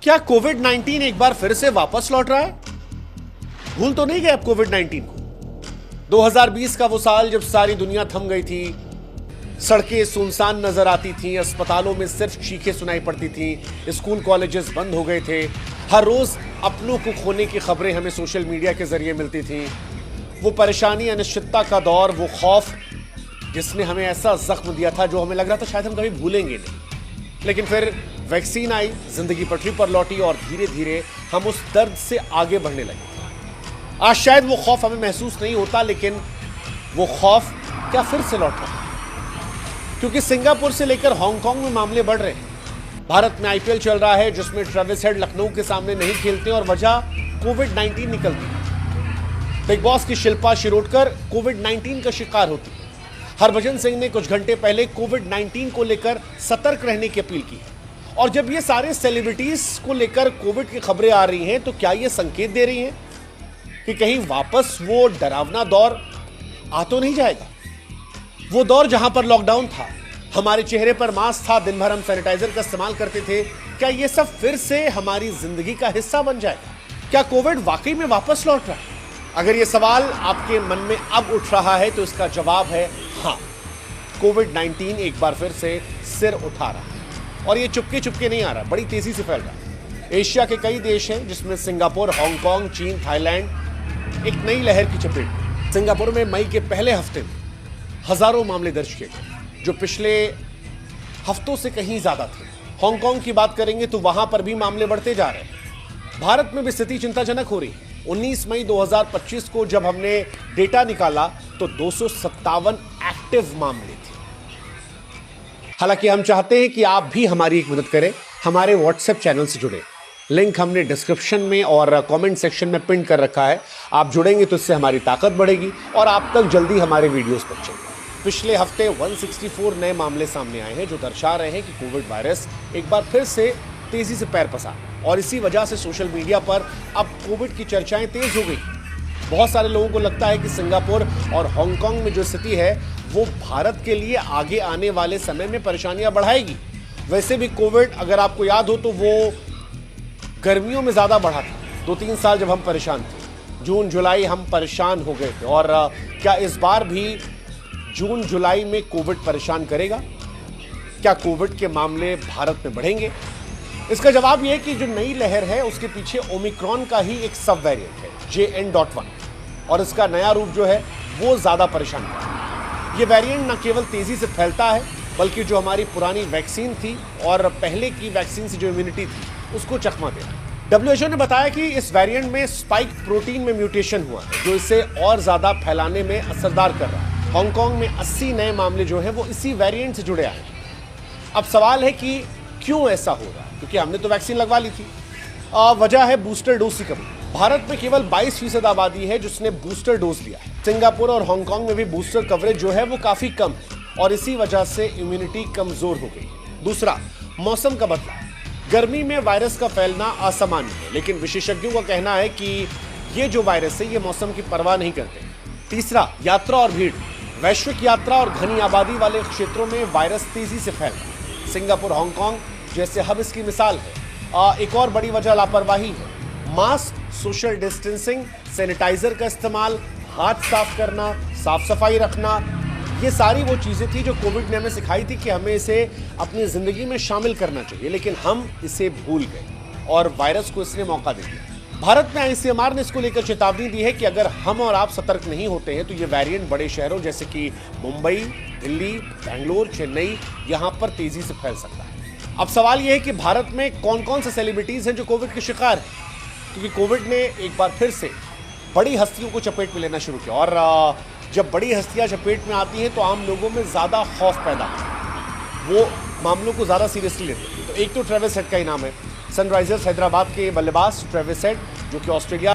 क्या कोविड 19 एक बार फिर से वापस लौट रहा है? भूल तो नहीं गए आप कोविड 19 को? 2020 का वो साल जब सारी दुनिया थम गई थी, सड़कें सुनसान नजर आती थीं, अस्पतालों में सिर्फ चीखें सुनाई पड़ती थीं, स्कूल कॉलेजेस बंद हो गए थे, हर रोज अपनों को खोने की खबरें हमें सोशल मीडिया के जरिए मिलती थीं। वो परेशानी, अनिश्चितता का दौर, वो खौफ जिसने हमें ऐसा जख्म दिया था जो हमें लग रहा था शायद हम कभी भूलेंगे नहीं। लेकिन फिर वैक्सीन आई, जिंदगी पटरी पर लौटी और धीरे धीरे हम उस दर्द से आगे बढ़ने लगे। आज शायद वो खौफ हमें महसूस नहीं होता, लेकिन वो खौफ क्या फिर से लौट रहा है? क्योंकि सिंगापुर से लेकर हांगकांग में मामले बढ़ रहे हैं। भारत में आईपीएल चल रहा है जिसमें ट्रेविस हेड लखनऊ के सामने नहीं खेलते और वजह कोविड 19 निकलती है। बिग बॉस की शिल्पा शिरोडकर कोविड 19 का शिकार होती है। हरभजन सिंह ने कुछ घंटे पहले कोविड 19 को लेकर सतर्क रहने की अपील की है। और जब ये सारे सेलिब्रिटीज को लेकर कोविड की खबरें आ रही हैं तो क्या ये संकेत दे रही हैं कि कहीं वापस वो डरावना दौर आ तो नहीं जाएगा? वो दौर जहां पर लॉकडाउन था, हमारे चेहरे पर मास्क था, दिन भर हम सैनिटाइजर का इस्तेमाल करते थे, क्या ये सब फिर से हमारी जिंदगी का हिस्सा बन जाएगा? क्या कोविड वाकई में वापस लौट रहा है? अगर ये सवाल आपके मन में अब उठ रहा है तो इसका जवाब है हाँ, कोविड 19 एक बार फिर से सिर उठा रहा है। और ये चुपके चुपके नहीं आ रहा, बड़ी तेजी से फैल रहा है। एशिया के कई देश हैं जिसमें सिंगापुर, हांगकांग, चीन, थाईलैंड एक नई लहर की चपेट में। सिंगापुर में मई के पहले हफ्ते में हजारों मामले दर्ज किए गए, जो पिछले हफ्तों से कहीं ज्यादा थे। हांगकांग की बात करेंगे तो वहां पर भी मामले बढ़ते जा रहे हैं। भारत में भी स्थिति चिंताजनक हो रही है। 19 मई 2025 को जब हमने डेटा निकाला तो 257 एक्टिव मामले थे। हालांकि हम चाहते हैं कि आप भी हमारी एक मदद करें, हमारे व्हाट्सएप चैनल से जुड़े। लिंक हमने डिस्क्रिप्शन में और कमेंट सेक्शन में पिन कर रखा है। आप जुड़ेंगे तो इससे हमारी ताकत बढ़ेगी और आप तक जल्दी हमारे वीडियोस पहुंचेंगे। पिछले हफ्ते 164 नए मामले सामने आए हैं जो दर्शा रहे हैं कि कोविड वायरस एक बार फिर से तेजी से पैर पसार और इसी वजह से सोशल मीडिया पर अब कोविड की चर्चाएं तेज हो गई। बहुत सारे लोगों को लगता है कि सिंगापुर और हांगकांग में जो स्थिति है वो भारत के लिए आगे आने वाले समय में परेशानियां बढ़ाएगी। वैसे भी कोविड, अगर आपको याद हो, तो वो गर्मियों में ज्यादा बढ़ा था। 2-3 साल जब हम परेशान थे, जून जुलाई हम परेशान हो गए थे। और क्या इस बार भी जून जुलाई में कोविड परेशान करेगा? क्या कोविड के मामले भारत में बढ़ेंगे? इसका जवाब यह है कि जो नई लहर है उसके पीछे ओमिक्रॉन का ही एक सब वेरिएंट है, JN.1, और इसका नया रूप जो है वो ज्यादा परेशान कर रहा है। ये वेरिएंट न केवल तेजी से फैलता है बल्कि जो हमारी पुरानी वैक्सीन थी और पहले की वैक्सीन से जो इम्यूनिटी थी उसको चकमा दे रहा है। WHO ने बताया कि इस वेरिएंट में स्पाइक प्रोटीन में म्यूटेशन हुआ है जो इसे और ज्यादा फैलाने में असरदार कर रहा है। हांगकांग में 80 नए मामले जो हैं वो इसी वेरिएंट से जुड़े आए हैं। अब सवाल है कि क्यों ऐसा हो रहा है? क्योंकि हमने तो वैक्सीन लगवा ली थी। वजह है बूस्टर डोज की कमी। भारत में केवल 22% आबादी है जिसने बूस्टर डोज लिया है। सिंगापुर और हांगकांग में भी बूस्टर कवरेज जो है वो काफी कम है और इसी वजह से इम्यूनिटी कमजोर हो गई। दूसरा, मौसम का बदलाव। गर्मी में वायरस का फैलना असामान्य है, लेकिन विशेषज्ञों का कहना है कि ये जो वायरस है ये मौसम की परवाह नहीं करते। तीसरा, यात्रा और भीड़। वैश्विक यात्रा और घनी आबादी वाले क्षेत्रों में वायरस तेजी से फैल रहा है। सिंगापुर, हांगकांग जैसे हब इसकी मिसाल है। एक और बड़ी वजह लापरवाही है। मास्क, सोशल डिस्टेंसिंग, सैनिटाइजर का इस्तेमाल, हाथ साफ करना, साफ सफाई रखना, ये सारी वो चीजें थी जो कोविड ने हमें सिखाई थी कि हमें इसे अपनी जिंदगी में शामिल करना चाहिए, लेकिन हम इसे भूल गए और वायरस को इसने मौका दे दिया। भारत में ICMR ने इसको लेकर चेतावनी दी है कि अगर हम और आप सतर्क नहीं होते हैं तो ये वेरिएंट बड़े शहरों जैसे कि मुंबई, दिल्ली, बेंगलोर, चेन्नई, यहां पर तेजी से फैल सकता है। अब सवाल यह है कि भारत में कौन कौन से सेलिब्रिटीज हैं जो कोविड के शिकार हैं, क्योंकि कोविड ने एक बार फिर से बड़ी हस्तियों को चपेट में लेना शुरू किया और जब बड़ी हस्तियां चपेट में आती हैं तो आम लोगों में ज्यादा खौफ पैदा होता है, वो मामलों को ज्यादा सीरियसली लेते हैं। तो एक तो ट्रेविस हेड का ही नाम है, सनराइजर्स हैदराबाद के बल्लेबाज ट्रेविस हेड, जो कि ऑस्ट्रेलिया